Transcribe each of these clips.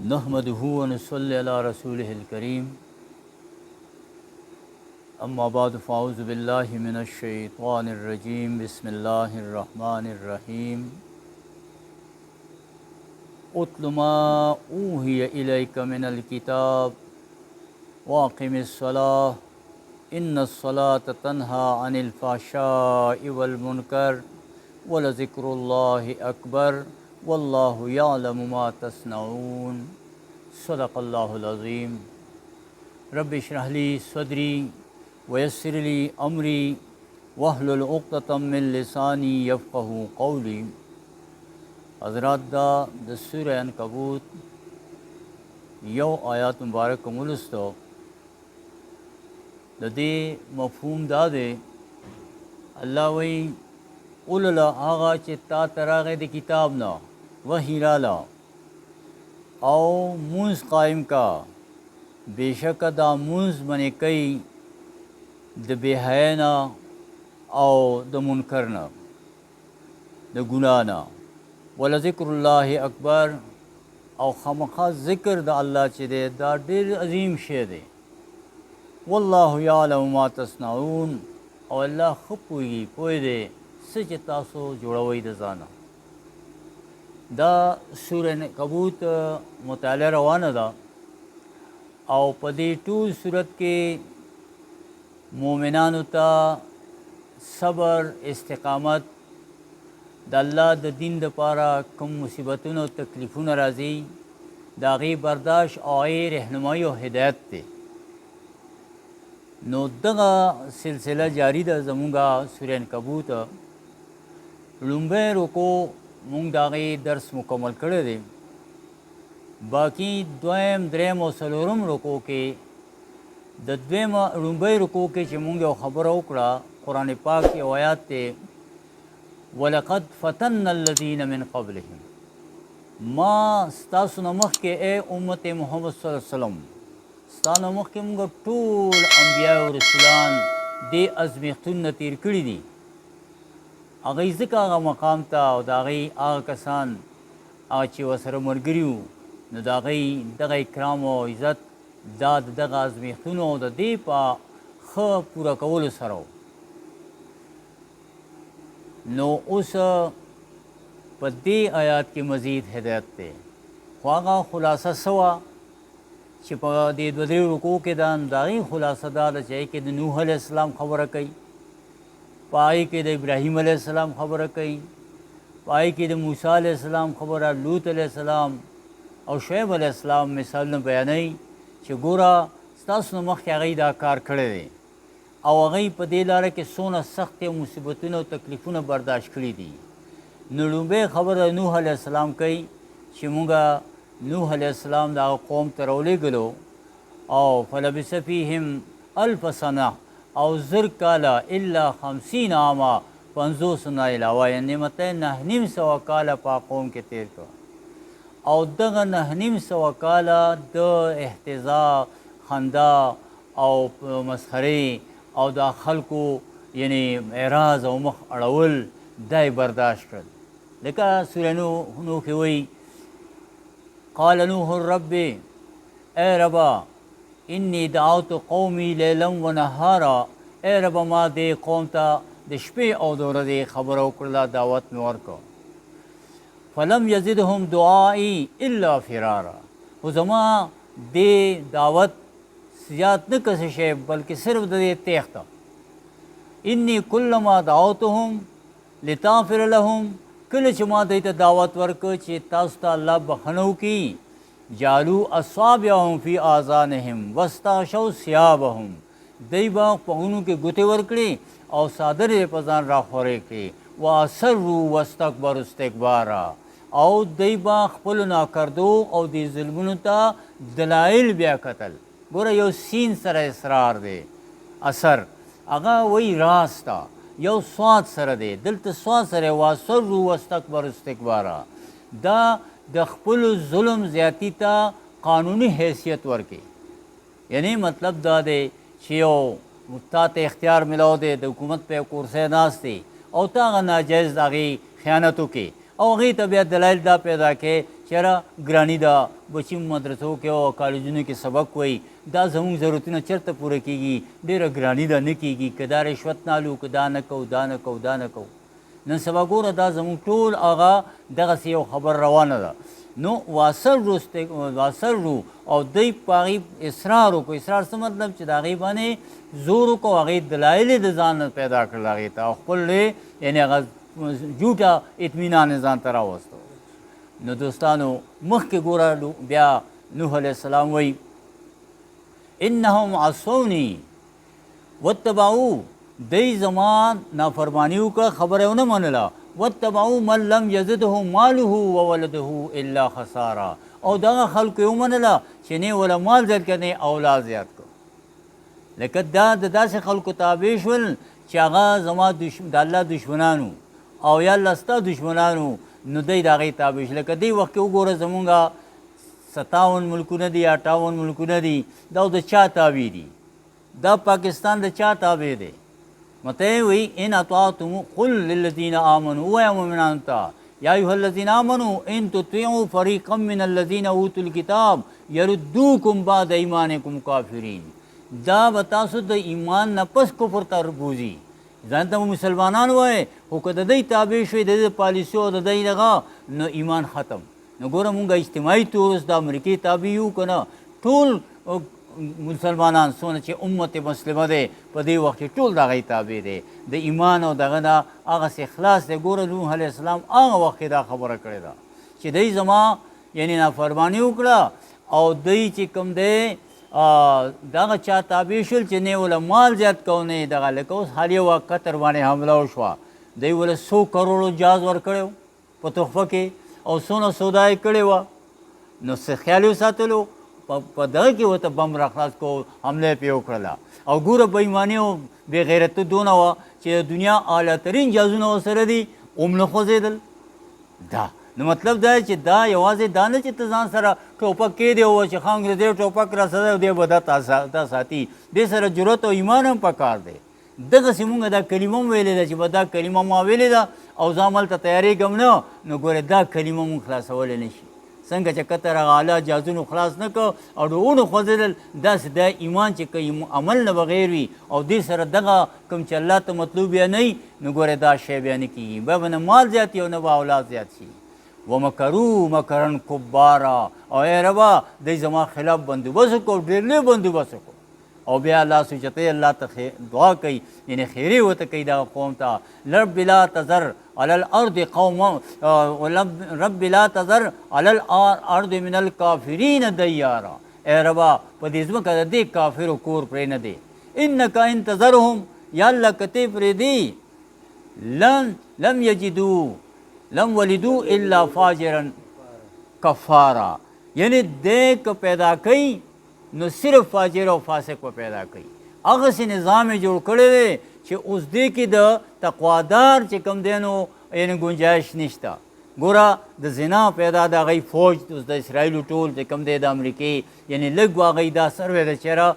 नहमदहु व नसल्ली अला रसूलिहिल करीम। अम्मा बाद फ़ाऊज़ु बिल्लाहि मिनश शैतानिर रजीम। बिस्मिल्लाहिर रहमानिर रहीम। उत्लु मा ऊहिय इलैका मिनल किताब वाक़िमिस सलाह इन्नस्सलाता तन्हा अनिल फ़हशाइ वल मुनकर वलज़िक्रुल्लाहि अकबर वल्लाहु यअलमु मा तस्नऊन। सदक़ल्लाहुल अज़ीम। रब्बि इश्रह ली सदरी वयस्सिर ली अमरी वहलुल उक़्दतम मिन लिसानी यफ़क़हू क़ौली। हज़रात द सूरह अनकबूत यौ आयात मुबारक मुलस्तो द दे मफ़हूम दा दे अल्लाह वही उलला आगा चे ता तरागे द किताब ना वही राला औ मुंस कायम का बेशक दा मुंस बने कई द बेहयाना औ द मुनकरना द गुनाना वलज़िक्रुल्लाहि अकबर और खामखा ज़िक्र द अल्लाह चे दे दा ढेर अजीम शे दे। वल्लाहु यअलमु मा तस्नऊन और अल्लाह खूब पोए दे सच तासो जोड़वई द जाना। दा सूरह कबूत मुताला रवाना दा और पदी टूल सूरत के मोमिनानु ता सबर इस्तिकामत द अल्लाह द दीन द पारा कम मुसीबतुन और तकलीफुन राजी दागी बर्दाश्त और रहनुमाई और हिदायत थे। नो दगा सिलसिला जारी दा जमुंगा सूरह अनकबूत लुम्बे रोको मुंग दागी दर्स मुकम्मल करे दे। बाकी द्वैम द्रेम और सलोरम रोको के द द्वेम लुम्बे रोको के चमुंग और खबर उकड़ा कुरान पाक की आयात थे वलक़द फ़तन्नल्लज़ीन मिन क़ब्लिहिम मा स्तासु नमख के ए उम्मत मोहम्मद सल्लल्लाहु अलैहि वसल्लम स्ता नमख के मुंग टूल अंबिया और रसूलान दे अज़मेख्तुन नतीर कड़ी दी आगई ज़िका आगा मकाम ता और दागई आगा कसान आगा चे वसर मरगरियू न दागई दगा इकराम और इज़्ज़त दाद दगा अज़मेख्तुन और दे पा ख पूरा कवल सरो नो उस पद्दे आयात की मज़ीद हिदायत थे ख्वागा खुलासा सवा छिपा दे बदरे रुको के दान दागी खुलासा दाद चाहे कि नूह अलैहिस्सलाम खबर कई पाई के द इब्राहीम अलैहिस्सलाम खबर कई पाई के द मूसा अलैहिस्सलाम खबर लूत अलैहिस्सलाम और शुएब अलैहिस्सलाम मिसाल न बयानई चे गोरा स्तास न मख गई दा कार खड़े दे और गई पदे लारे के सोना सख्त मुसीबतुन और तकलीफुन बर्दाश्त करी दी। नुलुबे खबर नूह अलैहिस्सलाम कई चिमुंगा नूह अलैहिस्सलाम दा कौम तरौले गलो और फलबिस फीहिम अल्फ सना और ज़र काला इल्ला 50 आमा 50 सना अलावा यानी मतलब नहनिम सवा काला पा कौम के तेर का और दगा नहनिम सवा काला द एहतज़ा खंदा और मसखरे और दा खल्को यानी एराज और मख अड़वल दाय बर्दाश्त कर लेका सूरह नूह के वही क़ाल नूह रब्बी ए रबा इन्नी दाअतु कौमी लैलन व नहारा ए रबा मा दे कौम ता दशपे और दौर दे खबर उकला दावत में और को फलम यजिदहुम दुआई इल्ला फिरारा वो जमा दे दावत सियात न कसे शे बल्कि सिर्फ दे तेख्ता इन्नी कुल्लमा दावतुहुम लिताफ़िर लहुम कल चमा दे दावत वर्क चे तास्ता अल्लाह बखनऊ की जालू अस्वाबियाहुम फी आज़ानिहिम वस्ताशौ सियाबहुम दैबा पहुनु के गुते वर्कड़े और सादर पजान राखोरे के वासर्रु वस्तकबर इस्तिकबारा और दैबा खपल ना कर दो और दी जुल्मुनता दलाइल ब्या कतल गोरा यो सीन सर इसरार दे असर अगा वही रास्ता यो स्वाद सर दे दिल तो स्वाद सर वासर्रु वस्तकबर इस्तिकबारा दा दखपुल जुल्म ज़्यादती कानूनी हैसियत वर्के यानी मतलब दा दे शियो मुत्तात इख्तियार मिलाओ दे हुकूमत पे कुर्से नाज थे और तागा नाजायज़ आगे ख़यानतों के और गई तबियत दलाइल दा पैदा के چېرې ګراني ده بچي مدرسو کې او کالجونو کې سبق وایي دا زموږ ضرورتونه چېرته پوره کېږي ډېره ګراني ده نه کېږي که دا رشوت نالو که دا نه کوو دا نه کوو دا نه کوو نن سبا ګوره دا زموږ ټول هغه دغسې یو خبر روانه ده نو واصرو او دوی په هغې اصرار وکړو اصرار څه مطلب چې د هغې باندې زور وکړو هغې دلایل یې د ځان نه پیدا کړل هغې ته او خپل یعنې هغه جوټه اطمینان یې ځان ته راوستو نو دوستانو مخکې ګوره بیا نوح علیه السلام وایي انهم عصوني واتبعوا دی زما نافرمانی وکړه خبره ونه منله واتبعوا من لم یزده ماله وولده الا خسارا او دغه خلکو یې ومنله چې نه وله مال زیات کړ نه اولاد زیات کړ لکه دا د داسې خلکو تابع شول چې هغه زما د الله دشمنانو او یا الله ستا دشمنانو نو دی د هغې تابع شو لکه دې وخت کې وګوره زمونږ 57 ملکونه دي 58 ملکونه دي دا د چا تابع دي دا پاکستان د چا تابع دی مته وی ان اطاعتم قل للذین آمنوا ویا مؤمنان ته یا ایها الذین آمنوا ان تطیعوا فریقا من الذین اوتوا الکتاب یردوکم بعد ایمانکم کافرین دا به تاسو د ایمان نه پس کفر ته بوځي ځان ته مسلمانان وایي خو که د دوی تابع شوي د دې پالیسیو او د دوی دغه نو ایمان ختم نو ګوره مونږ اجتماعي طور اوس د امریکې تابع یو که نه ټول مسلمانان څونه چې امت مسلمه دی په دې وخت کې ټول د هغې تابع دی د ایمان او دغه نه هغسې اخلاص دی ګوره نوح علیه السلام هغه وخت کې دا خبره کړې ده چې دی زما یعنې نافرماني وکړه او دوی چې کوم دی دغه چا تابع شول چې نه وله مال زیات کو نه دغه لکه اوس حال یو قطر باندې حمله وشوه دوی وله 100 کروړو جاز ورکړی په تحفه کې او څونه سودا یې کړې وه نو څه خیال یې ساتلو په دغه کې ورته بم راخلاص کو حمله پې وکړله او ګوره بېایماني او بېغیرتي دونه وه چې د دنیا اعلیترین جازونه ورسره دي هم نه خوځېدل دا نو مطلب دا چې دا یوازې دا نه چې ته ځان سره ټوپک کېدی وه چې ښه انګرېزی ټوپک را سره دی به دا ساتي دې سره جرأت او ایمان هم پکار دی دغسې مونږ دا کلمه هم ویلې ده چې به دا کلمه ما ویلې ده او زه هملته تیارېږم نه نو ګوره دا کلمه مونږ خلاصولی نه شي څنګه چې کتر هغه اعلی جازونو خلاص نه کړ او ډوونه خوځېدل داسې دا ایمان چې که عمل نه بغیر وي او دې سره دغه کوم چې الله ته مطلوب بیا نه وي نو ګوره دا شی بیا نه کېږي بیا به نه مال زیات او نه به اولاد زیات شي ومکرو مکرن کبارا او ای ربا دی زما خلاف بندوبست وکړو ډېر لوی بندوبست وکړو او بیا الله سوچته الله ته دعا کوي یعنی خیری ورته کوي دغه قوم ته رب لا تذر على الارض قوما رب لا تذر على الارض من الكافرین دیارا ای ربا په دې ځمکه د دې کافرو کور پرې نه دی انک ان تذرهم یا الله کته پرېږدي لم یجدو لم ولدو الا فاجرا کفارا یعنی دې که پیدا کوي نو صرف فاجر او فاسق به پیدا کوي هغسې نظام یې جوړ کړی دی چې اوس دې کې د تقوادار چې کوم دی نو یعنې ګنجایش نشته ګوره د زنا پیدا د هغوی فوج اوس د اسرائیلو ټول چې کوم دی د امریکې یعنې لږ به هغوی دا سروې ده چېرې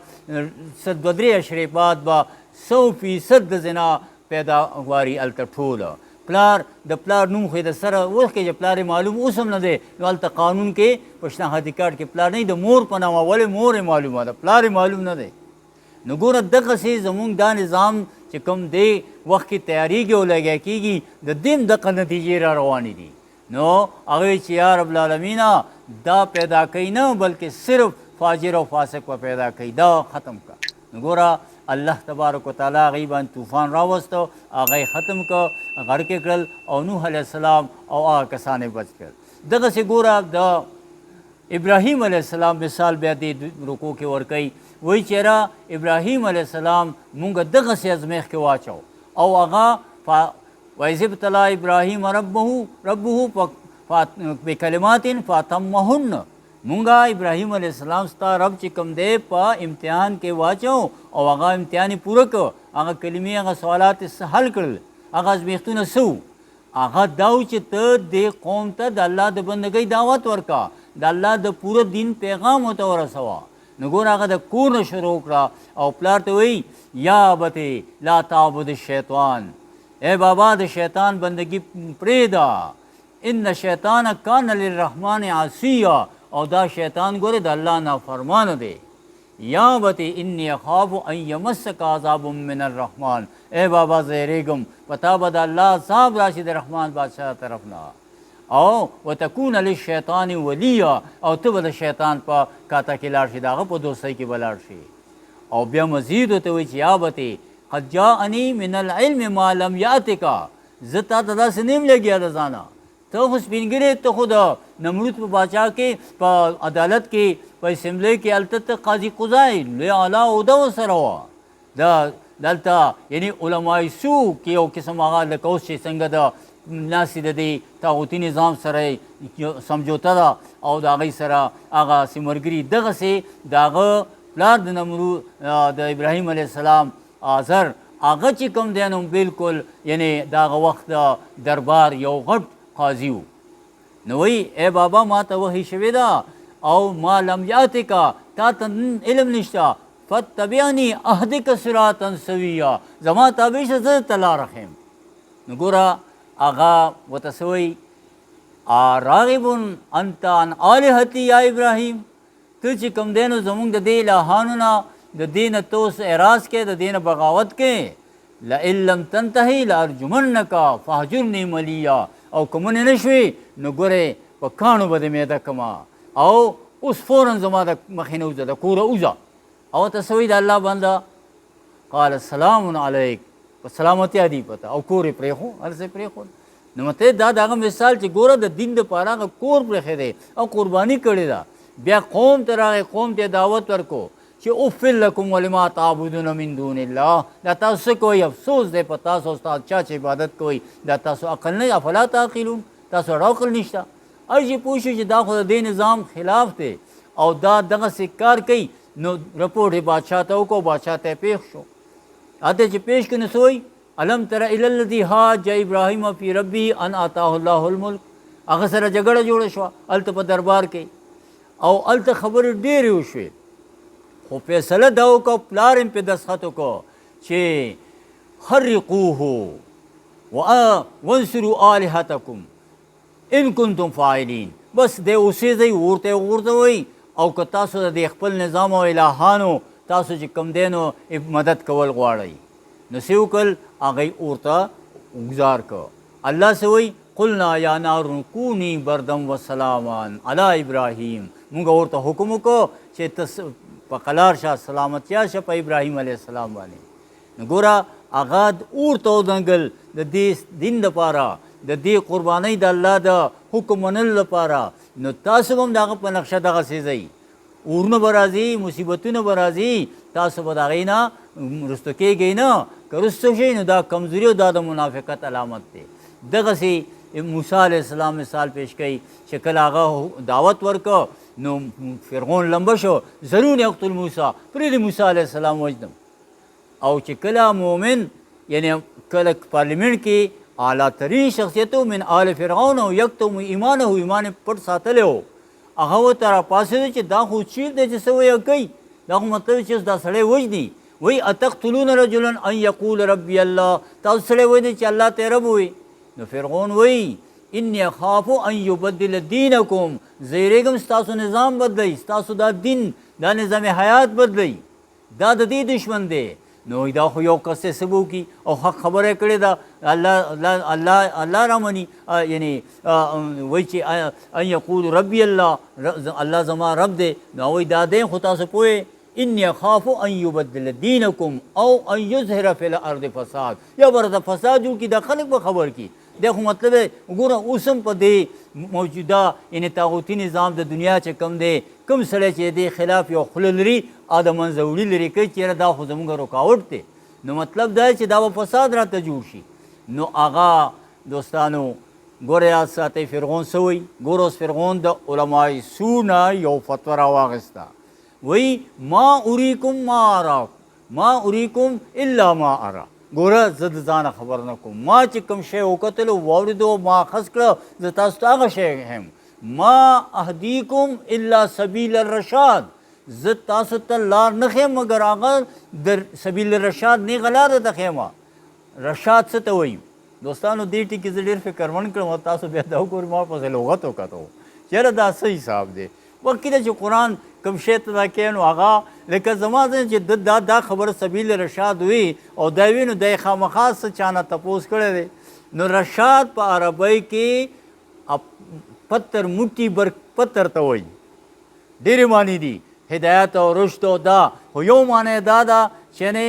2-3 اشرې بعد به 100% د زنا پیداواري هلته ټوله پلار د پلار نوم خو یې د سره اوس کې چې پلار یې معلوم اوس هم نه دی نو هلته قانون کې په شناختی کارډ کې پلار نه د مور په نامه ولې مور یې معلومه ده پلار یې معلوم نه دی نو ګوره دغسې زمونږ دا نظام چې کوم دی وخت کې تیارېږي او لګیا کېږي د دې هم دغه نتیجې را روانې دي نو هغوی چې یا رب العالمینه دا پیدا کوي نه بلکې صرف فاجر او فاسق به پیدا کوي دا ختم کړه نو ګوره الله تبارک وتعالی هغې باندې طوفان راوسته هغه یې ختم کړه غرقې کړل او نوح علیه السلام او هغه کسان یې بچ کړل دغسې ګوره د ابراهیم علیه السلام مثال بیا دې رکو کې ورکوي وایي چېرې ابراهیم علیه السلام مونږ دغسې ازمیښت کې واچو او هغه وإذ ابتلى ابراهیم ربه بکلمات فاتمهن مونږه ابراهیم علیه السلام ستا رب چې کوم دی په امتحان کې واچو او هغه امتحان یې پوره کړ هغه کلمې هغه سوالات یې حل کړل هغه ازمیښتونه څه وو هغه دا و چې ته دې قوم ته د الله د بندګۍ دعوت ورکړه د الله د پوره دین پیغام ورته ورسوه نو ګوره هغه د کور نه شروع کړه او پلار ته وایي یا ابتې لا تعبد الشیطان ای بابا د شیطان بندګي پرېږده ان شیطان کان للرحمن عصیا، او دا شیطان ګوره د الله نافرمانه دی. یا بتی انی اخاف ان یمسک عذاب من الرحمن، اے بابا زیریګم پتا به د الله عذاب راشي د رحمان بادشاہ طرف نه. او وتکون للشیطان ولیا، او ته به د شیطان په کاته کې لاړ شي، د هغه په دوستۍ کې به لاړ شي. او بیا مزید ورته وایي چې یا بتی قد جاءنی من العلم ما لم یاتک، زه تا ته داسې نه یم لګیا د ځانه، ته خو سپین ږیری، ته خو د نمرود په باچا کې په عدالت کې په اسمبلی کې هلته ته قاضي قضای لوی اعلی عهده ورسره وه. دا دلته یعنی علمای سو کې یو قسم هغه لکه اوس چې څنګه د ناستې د دې طاغوتي نظام سره سمجوته ده او د هغوی سره هغه سمرګري دغسې د هغه پلار د نمرود د ابراهیم علیه السلام آزر هغه چې کوم دی نو بلکل یعنی د هغه وخت د دربار یو غټ قاضي و. نو وایي ای بابا ما ته وحی شوې ده او ما لم یاتکا، تا ته علم نشته، فتبعنی اهدک صراطا سویا، زما تابع شه زه ته لاره ښیم. نو ګوره هغه ورته څه وایي راغب انت عن الهتی یا ابراهیم، ته چې کوم دی نو زمونږ د دې الهانو نه د دې نه ته اوس اعراض کې، د دې نه بغاوت کې. لئن لم تنتهی لارجمنک فاهجرنی ملیا، او که منې نه شوې نو ګورې په کاڼو به دې میده کړمه، او اوس فورا زما د مخې نه وځه، د کوره وځه. او ته څه وایي د الله بنده قال سلام علیک، په سلامتیا دی پته، او کور یې پرېښو، هلسې پرېښود. نو مته دا د هغه مثال چې ګوره د دین دپاره هغه کور پرېښی دی او قرباني کړې ده. بیا قوم ته راغی، قوم ته دعوت ورکو چې اف لکم ولما تعبدون من دون الله، دا تاسو څه کوئ؟ افسوس دی په تاسو استاد چا چې عبادت کوئ، دا تاسو عقل نه، افلا تعقلون، تاسو عقل نشته. هر چې پوه شو چې دا خو د دې نظام خلاف دی او دا دغسې کار کوي، نو رپورټ یې بادشاه ته وکړو، بادشاه ته یې پېښ شو. هلته چې پېښ کړي نو څه وایي الم تر الی الذي حاج ابراهیم فی ربه ان آتاه الله الملک، هغه سره جګړه جوړه شوه هلته په دربار کې، او هلته خبرې ډېرې وشوې، خو فیصله دا وکړه، پلار یې پې دستخط وکړو چې حرقوه وانصروا آلهتکم ان کنتم فاعلین، بس دی اوسېږئ اور ته یې وغورځوئ، او که تاسو د دې خپل نظام او الهانو تاسو چې کوم دی نو مدد کول غواړئ. نو څه وکړل هغه یې اور ته گزار کړ. الله څه وایي قلنا یا نار کونی بردم و سلامان علی ابراهیم، موږ ورته حکم وکړو چې ته په قلار شه، سلامتیا شه په ابراهیم علیه السلام باندې. نو ګوره هغه اور ته ودنګل د دې دین دپاره، د دې قربانۍ د الله د حکم منلو لپاره. نو تاسو هم د هغه په نقشه دغسې ځئ، اورونه به راځي، مصیبتونه به راځي، تاسو به د هغې نه رستو کېږئ نه، که رستو شئ نو دا کمزوري او دا د منافقت علامت دی. دغسې موسی علیه السلام مثال پیش کوي چې کله هغه دعوت ورکړه نو فرعون لمبه شو، ضرور یقتل موسی، پرېږدي موسی علیه السلام وجدم. او چې کله مومن یعنی کله پارلیمنټ کې اعلی ترین شخصیت من آل فرعون او یکتم ایمانه، ایمان پټ ساتلی و، هغه ورته راپاڅېده چې دا خو چیر دی چې څه ویه کوي، دا خو مطلب چې دا سړی وژني. وایي اتقتلون رجلا ان یقول ربی الله، تاسو سړی وایي چې الله ته رب وایي. نو فرعون وایي انی اخاف ان یبدل دینکم، زه یېرېږم ستاسو نظام بدلوي، ستاسو دا دین دا نظام حیات بدلوي، دا د دې دشمن دی. نو دا خو یو کس څه به وکړي او حق خبره یې کړې ده، الله رامني، یعنی وایي چې ان یقول ربی الله، الله زما رب دی. نو وایي دا دی خو تاسو پوهې انی اخاف ان یبدل دینکم او ان یظهر فی الارض فساد، یا به راته فساد جوړ کړي، دا خلک به خبر کړي. دی خو مطلب دی وګوره اوس هم په دې موجوده یعنې طاغوتي نظام د دنیا چې کوم دی، کوم سړی چې دې خلاف یو خوله لري او د منځه وړي لرې کوي چې یاره دا خو زموږ رکاوټ دی، نو مطلب دا چې دا به فساد راته جوړ شي. نو هغه دوستانو ګوره یاد ساتئ فرعون څه وایي. ګوره اوس فرعون د علمای سو نه یو فتوه راواخېسته، وایي ما اریکم ما اراکم ما اریکم الا ما ارا. ګوره زه د ځانه خبر نه کوم، ما چې کوم شی وکتلو واورېدو ما اخذ کړه، زه تاسو ته هغه شی یم. ما اهدیکم الا سبیل الرشاد، زه تاسو ته لار نه ښیم مګر هغه د سبیل الرشاد نیغه لاره ته ښیمه. رشاد څه ته وایي؟ دوستانو دې ټکي زه ډېر فکرمند کړم او تاسو بیا دا وګورئ ما پسې لغت وکتو چېرې دا څه حساب دی وکې ده چې قرآن کوم شی ته دا کوي نو هغه لکه زما ځین چې دا خبره سبیل رشاد وي او دا وي نو دی خامخا څه چا نه تپوس کړی دی نو رشاد په عربۍ کې پتر موټي بر پتر ته وایي ډېرې معنی دي هدایت او رشد او دا خو یو معنی دا ده چې نه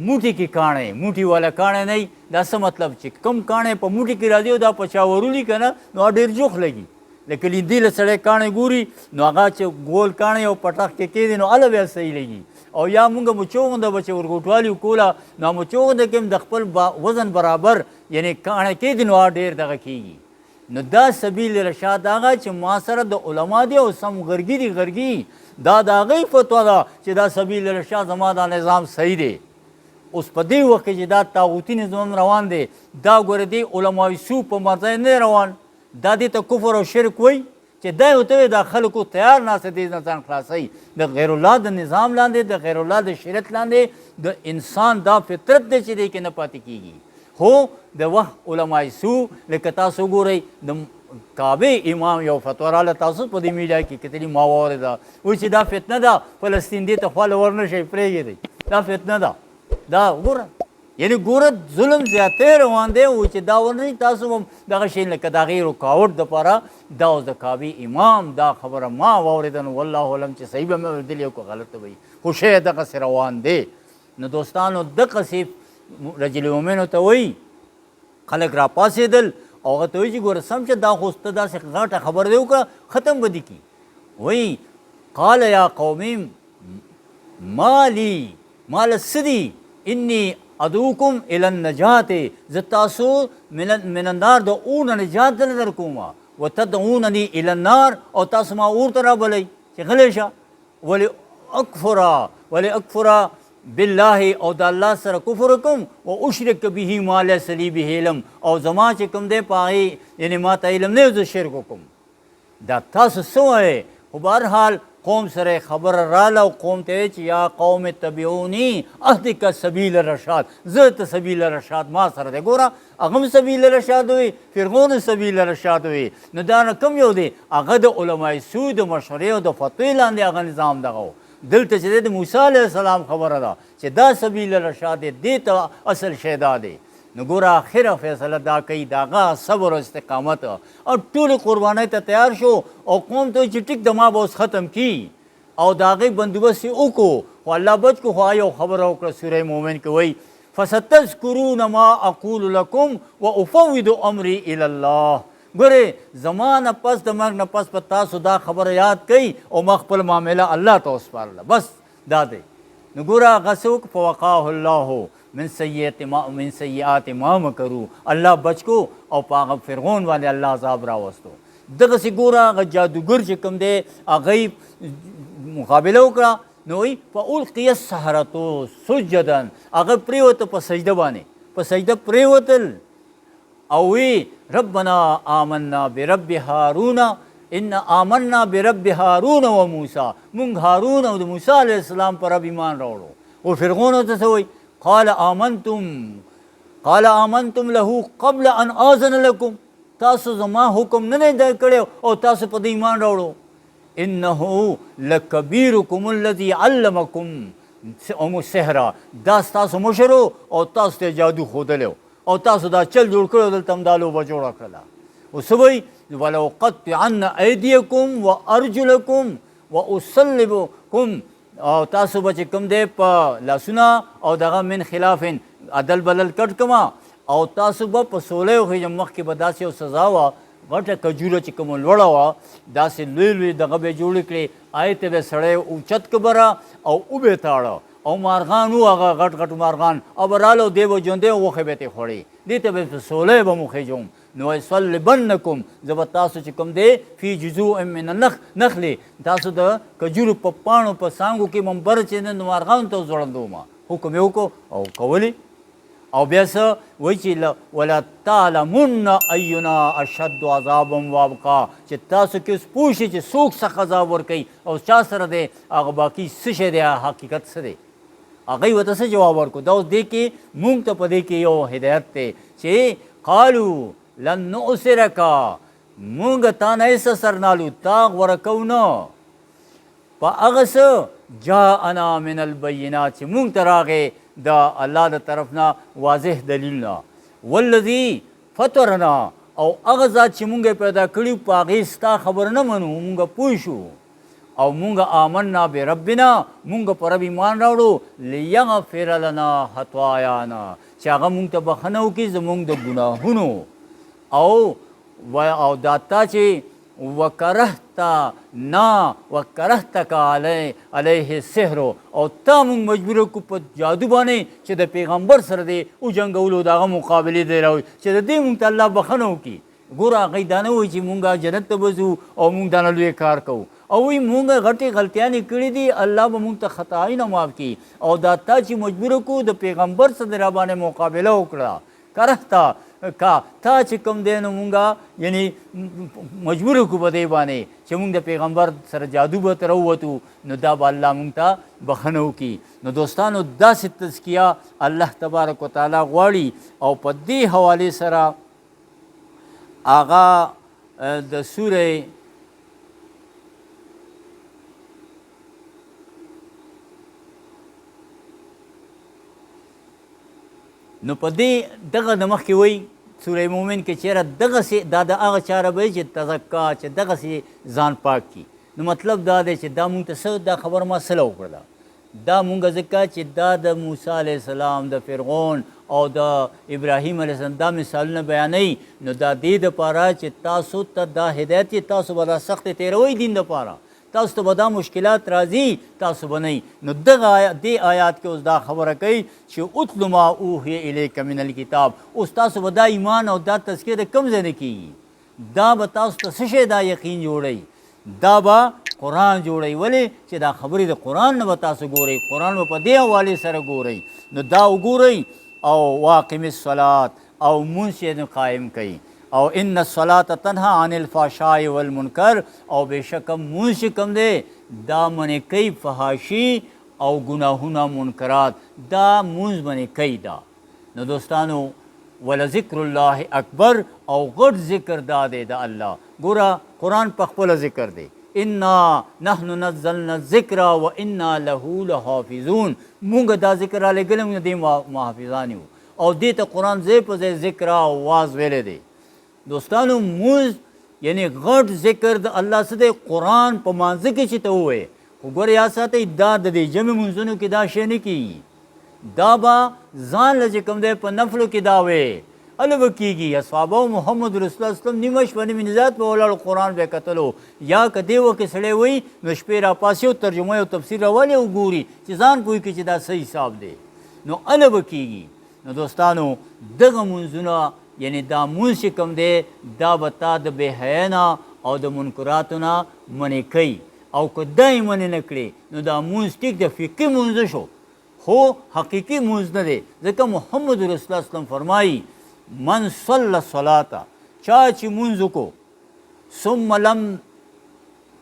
موټي کې کاڼی موټي والا کاڼی نه دا څه مطلب چې کم کاڼی په موټي کې راځي او دا په چا ورولي که نه نو ډېر جوخ لګي لکه لیندي له سړی کاڼی ګوري نو هغه چې ګول کاڼی او پټخ کې کېدي نو هله بیا صحیح لګي او یا مونږ مچو غونده به چې ورګوټوالي کوله نو مچو غونده کې هم د خپل وزن برابر یعنی کاڼی کېدي نو ډېر دغه کېږي نو دا سبیل رشاد هغه چې ما سره د علما دي او سم غرګي دي غرګي دا د هغوی فتوا ده چې دا سبیل رشاد زما دا نظام صحیح دی اوس په دې وخت کې چې دا طاغوتي نظام روان دی دا ګوره دی علماوي سو په مرضی نه روان دا دې ته کفر او شرک وایي چې دا ورته وایي دا خلکو تیار ناسته دې ځان خلاصوي د غیر الله د نظام لاندې د غیر الله د شریعت لاندې د انسان دا فطرت دی چې دې کې نه پاتې کېږي خو د وخت علماء سو لکه تاسو ګورئ د کعبې امام یو فتوا راله تاسو په دې میډیا کې کتلي ما واورېده وایي چې دا فتنه ده فلسطین دې ته خواله ورنشئ پرېږدئ دا فتنه ده دا ګوره یعنی ګوره ظلم زیاتی روان دی و چې دا ورنشي تاسو هم دغه شی لکه د هغې رکاوټ دپاره دا اوس د کعبې امام دا خبره ما واورېده نو والله علم چې صحیح به مې اورېدلې او که غلطه به وي خو شی دغسې روان دی نو دوستانو دغسې رجل مؤمنو ته وایي خلک را پاڅېدل او هغه ته وایي چې ګوره سم چې دا خو ته داسې غټه خبره دی وکړه ختم به دې کي وایي قال یا قومي مال څه دي انی ادعوکم الی النجات زه تاسو من النار د اور نه نجات دله در کومه وتدعونني الی النار او تاسو ما اور ته رابلئ چې غلی شه ولې اکفره بالله او د الله سره کفر وکم و اشرک به ما لیس لی به علم او زما چې کوم دی په هغې یعنې ما ته علم نه زه شرک وکم دا تاسو څه وایې خو بهرحال قوم سره خبره راله او قوم ته چې یا قوم اتبعوني اهدک سبیل رشاد زه ته سبیل رشاد ما سره دی ګوره هغه هم سبیل رشاد وي فرعون سبیل رشاد وي نو دا نه کم یو دی هغه د علمای سو د مشورې او د فتوی لاندې هغه نظام دغه دلته چې د موسی علیه السلام خبره ده چې دا سبیل رشاد دی دې ته اصل شی دا دی نو ګوره آخره فیصله دا کوي د هغه صبر او استقامت او ټولې قربانۍ ته تیار شو او قوم ته چې ټیک د ما به اوس ختم کی او د هغې بندوبست یې وکړو خو الله بچ کړو خو یو خبره وکړه سوره مومن کې وایي فستذکرون ما اقول لکم و افوض امری الی الله ګورې زما نه پس د مرګ نه پس په تاسو دا خبره یاد کوي او ما خپل معامله الله ته وسپارله بس دا دی نو ګوره هغه څه وکړه فوقاه الله من سیئات ما مکرو الله بچ کو او په هغه فرعون باندې الله عذاب راوستو دغسې ګوره هغه جادوګر چې کوم دی هغه مقابله وکړه نو وایي فالقی السحرة سجدا هغه پرېوته په سجده باندې په سجده پرېوتل او وی ربنا آمنا برب هارون ان آمنا برب هارون و موسی مونږ هارون او د موسی علیه السلام پر رب ایمان راوړو او فرعون ورته څه وایي قال آمنتم له قبل ان آذن لكم تاسو زما حکم نه دی کړی او تاسو په دې ایمان راوړو انه لکبیرکم الذي علمکم السحر دا ستاسو مشر او تاسو ته جادو ښودلی او تاسو دا چل جوړ کړی دلته هم دا لوبه جوړه کړله اوس وایي ولأقطعن ایدیکم وارجلکم واصلبکم او تاسو به چې کوم دی په لاسونه او دغه من خلافن عدل بلل کټ کما او تاسو به په سولی وخېږم مخکې به داسې یو سزا وه غټه کجوره چې کومه لوړه وه داسې لوی لوی دغه به یې جوړې کړې هغې ته به سړی اوچت کبره او وبې تاړه او مارغان وو هغه غټ غټ مارغان او به راله دی به ژوندی وښې به یې خوړې دې ته به په سولی به م وخېږم نو صلبنکم زه به تاسو چې کوم دی فی جزوء من النخل تاسو د کجورو په پاڼو په څانګو کې منبر چې د مارغانو ته ځوړندوم حکم یې وکړو او کولی او بیا څه وایي چې ولا تعلمن اینا اشد عذابا وابقا چې تاسو کې اوس پوه شئ چې څوک سخت عذاب ورکوي او چا سره دی هغه باقي څه شی دی حقیقت څه دی هغوی ورته څه جواب ورکړو دا اوس دې کې مونږ ته په دې کې یو هدایت دی چې قالو لن نؤثرکا مونږ تا نه هېڅ سرنالو تا غوره کوو نه په هغه څه جاءنا من البینات چې مونږ ته راغې د الله د طرف نه واضح دلیل نه والذي فطرنا او هغه ذات چې مونږ پیدا کړي په هغې ستا خبر نه منو مونږ پوه شو او مونږ آمنا بربنا مونږ په رب ایمان راوړو لیغفر لنا خطایانا چې هغه مونږ ته بخښنه وکړي زمونږ د ګناهونو او دا تا چې وکرهتک علیه السحر او تا مونږ مجبور کړو په جادو باندې چې د پیغمبر سره دی وجنګولو د هغه مقابلې دی راوړي چې د دې مونږ ته الله بخښنه وکړي ګوره هغوی دا نه وایي چې مونږ جنت ته به ځو او مونږ دا نه لوی کار کوو او وی مونږ غټې غلطیانې کړي دي الله به مونږ ته خطایونه معاف کړي او دا تا چې مجبوره کړو د پیغمبر سره را باندې مقابله وکړه کرهته کا تا چې کوم دی نو مونږه یعنی مجبور کړو په دې باندې چې مونږ د پیغمبر سره جادو به ته راووتو نو دا به الله مونږ ته بخښنه وکړي نو دوستانو داسې تزکیه الله تبارک وتعالی غواړي او په دې حوالې سره هغه د سوره نو په دې دغه د مخکې وایي سوره مومن کې چېرې دغسې دا د هغه چاره به چې تزکا چې دغسې ځان پاک کړي نو مطلب دا دی چې دا مونږ ته څه دا خبره ما سله وکړله دا مونږ ځکه چې دا د موسی علیه السلام د فرعون او د ابراهیم علیه السلام دا مثالونه بیانوي نو دا دې دپاره چې تاسو ته دا هدایت چې تاسو به دا سختې تېروئ دین دپاره تاسو ته به دا مشکلات راځي تاسو به نه نو دې آیات کې اوس دا خبره کوي چې اتلو ما اوحی الیک من الکتاب اوس تاسو به دا ایمان او دا تذکیه د کوم ځای نه کېږي دا به تاسو ته څه شی دا یقین جوړوي دا به قرآن جوړوي ولې چې دا خبرې د قرآن نه به تاسو ګورئ قرآن به په دې حوالې سره ګورئ نو دا وګورئ او واقم الصلات او مونځ یې قایم کوي او ان الصلاة تنها عن الفحشاء والمنکر او بېشکه مونځ چې کوم دی دا منې کوي فحاشي او ګناهونه منکرات دا مونځ منې کوي دا نو دوستانو ولذکر الله اکبر او غټ ذکر دا دی د الله ګوره قرآن په خپله ذکر دی انا نحن نزلنا الذکر و انا له لحافظون مونږ دا ذکر رالیږلی مونږ دې محافظان یو او دې ته قرآن ځای په ځای ذکر او واز ویلی دی دوستانو مونځ یعنی غټ ذکر د الله څه دی قرآن په مانځه کې چې ته ووایې خو ګوره یاد ساتئ دا د دې جمع مونځونو کې دا شی نه کېږي دا به ځان له چې کوم دی په نفلو کې دا وایې هله به کېږي اصحابه محمد رسول الله وسلم نیمه شپه نیمې نظات په ولاړو قرآن به یې کتلو یا که دې وکې سړی وایي نو شپې راپاسي او ترجمه او تفسیر راولي او ګوري چې ځان پوه کړي چې دا صحیح حساب دی نو هله به کېږي نو دوستانو دغه مونځونه یعنی دا مونځ چې کوم دی دا به تا د بې حیا نه او د منکراتو نه منې کوي او که دا یې منې نه کړې نو دا مونځ ټیک د فقهي مونځ شو خو حقیقي مونځ نه دی ځکه محمد رسول الله وسلم فرمایي من صلی صلاته چا چې مونځ وکړو ثم لم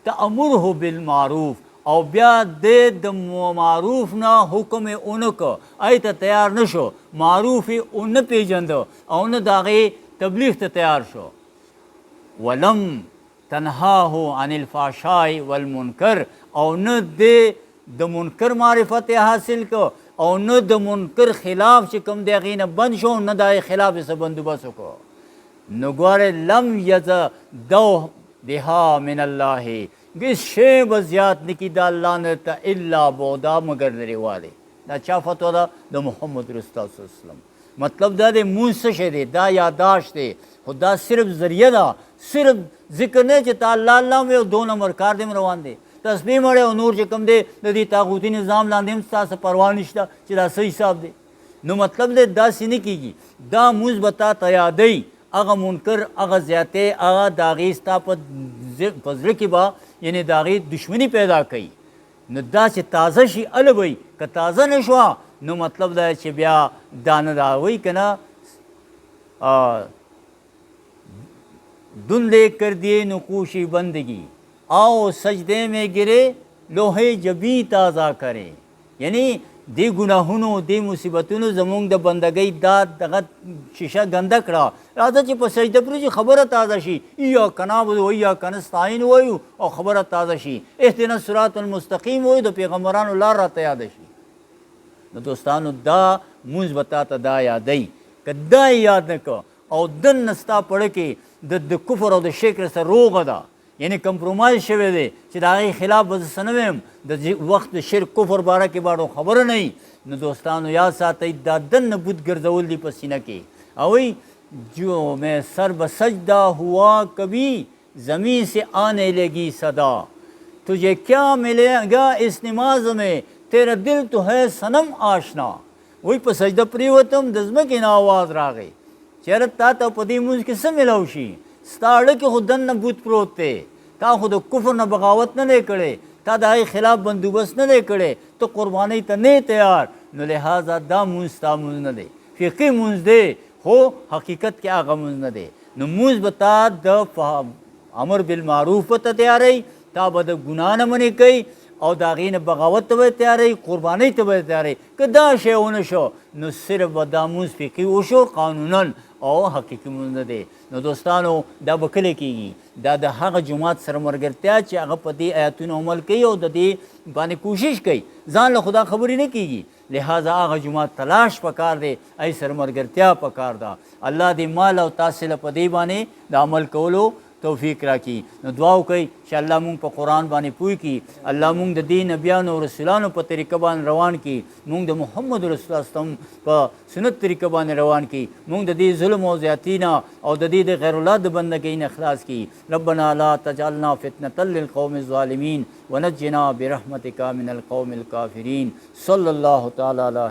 تأمره بالمعروف او بیا د معروف نه حکم یې ونه که ای ته تیار نه شو معروف یې ونه پیژنده او نه د هغې تبلیغ ته تیار شو ولم تنهاه عن الفحشاء والمنکر او نه د منکر معرفت یې حاصل که او نه د منکر خلاف چې کوم دی هغې نه بند شو نه د هغې خلاف یې څه بندوبست وکړو نو ګورې لم یزدو بها من الله هیڅ شی به زیات نه کړي د الله نه ته الا بعدا مګر لرېوالی دا چا فتوا ده د محمد رسول الله صلی الله علیه وسلم مطلب دا دی مونځ څه شی دی دا یاداشت دی خو دا صرف ذریعه ده صرف ذکر نه چې تا الله الله وایې او 2 نمبر کار دې روان دی تسبیح مړی او نور چې کوم دی د دې طاغوتي نظام لاندې هم ستاسو پروا نشته چې دا صحیح حساب دی نو مطلب دی داسې نه کېږي دا مونځ به تا ته یادوي هغه منکر هغه زیاتې هغه د هغې ستا په زړه کې به یعنی د هغې دشمني پیدا کوي نو دا چې تازه شي هله به که تازه نه شوه نو مطلب دا چې بیا دا نه دا وایي که نه دن لے کر دیے نقوشی بندگی آؤ سجدے میں گرے لوہے جبی تازہ کریں یعنی دی ګناهونو دی مصیبتونو زمونږ د بندګۍ دا دغه شیشه ګنده کړه راځه چې په سجده پرېږدي خبره تازه شي ایاک نعبد و ایاک نستعین وایو او خبره تازه شي اهدنا الصراط المستقیم وایو د پیغمبرانو لار راته یاده شي نو دوستانو دا مونځ به تا ته دا یادوي که دا یاد نه کړه او دننه ستا پړه کې د کفر او د شرک سره روغه ده یعنی کمپرومایز شوی دی چې د هغې خلاف به زه څه نه ویم د وخت د شرک کفر باره کې باړو خبره نه وي نو دوستانو یاد ساتئ دا دننه بت ګرځول دي په سینه کې او جو میں سر بسجدہ ہوا کبھی زمین سے آنے لگی صدا تجھے کیا ملے گا اس نماز میں تیرا دل تو ہے صنم آشنا وہی په سجده پریوتم د ځمکې نه آواز راغی چېرې تا ته په دې مونځ کې څه میلاو شي ستا اړه کې خو دننه بوت پروت دی تا خو د کفر نه بغاوت نه دی کړی تا د هغې خلاف بندوبست نه دی کړی ته قربانۍ ته نه تیار نو لہذا دا مونځ ستا مونځ نه دی فقهي مونځ دی خو حقیقت کې هغه مونځ نه دی نو مونځ به تا د امر بالمعروف به ته تیاروي تا به د ګناه نه منې کوي او د هغې نه بغاوت ته به تیاروي قربانۍ ته به تیاروي که دا شی ونه شو نو صرف به دا مونځ فقهي وشو قانونا او حقیقي مونځ نه دی نو دوستانو دا به کله کېږي دا د هغه جماعت سره ملګرتیا چې هغه په دې ایتونو عمل کوي او د دې باندې کوشش کوي ځان له خدا خبرې نه کېږي لہذا هغه جماعت تلاش پکار دی ای سره ملګرتیا پکار ده الله دې مال او تاسې له په دې باندې د عمل کولو توفیق راکړي نو دعا وکړئ چې الله مونږ په قرآن باندې پوه کړي الله مونږ د دې نبیانو او رسولانو په طریقه باندې روان کړي مونږ د محمد رسول الله وسلم په سنت طریقه باندې روان کړي مونږ د دې ظلم او زیاتي نه او د دې د غیر الله د بندګۍ نه خلاص کړي ربنا لا تجعلنا فتنة للقوم الظالمین ونجنا برحمتك من القوم الكافرین صلی الله تعالی علیه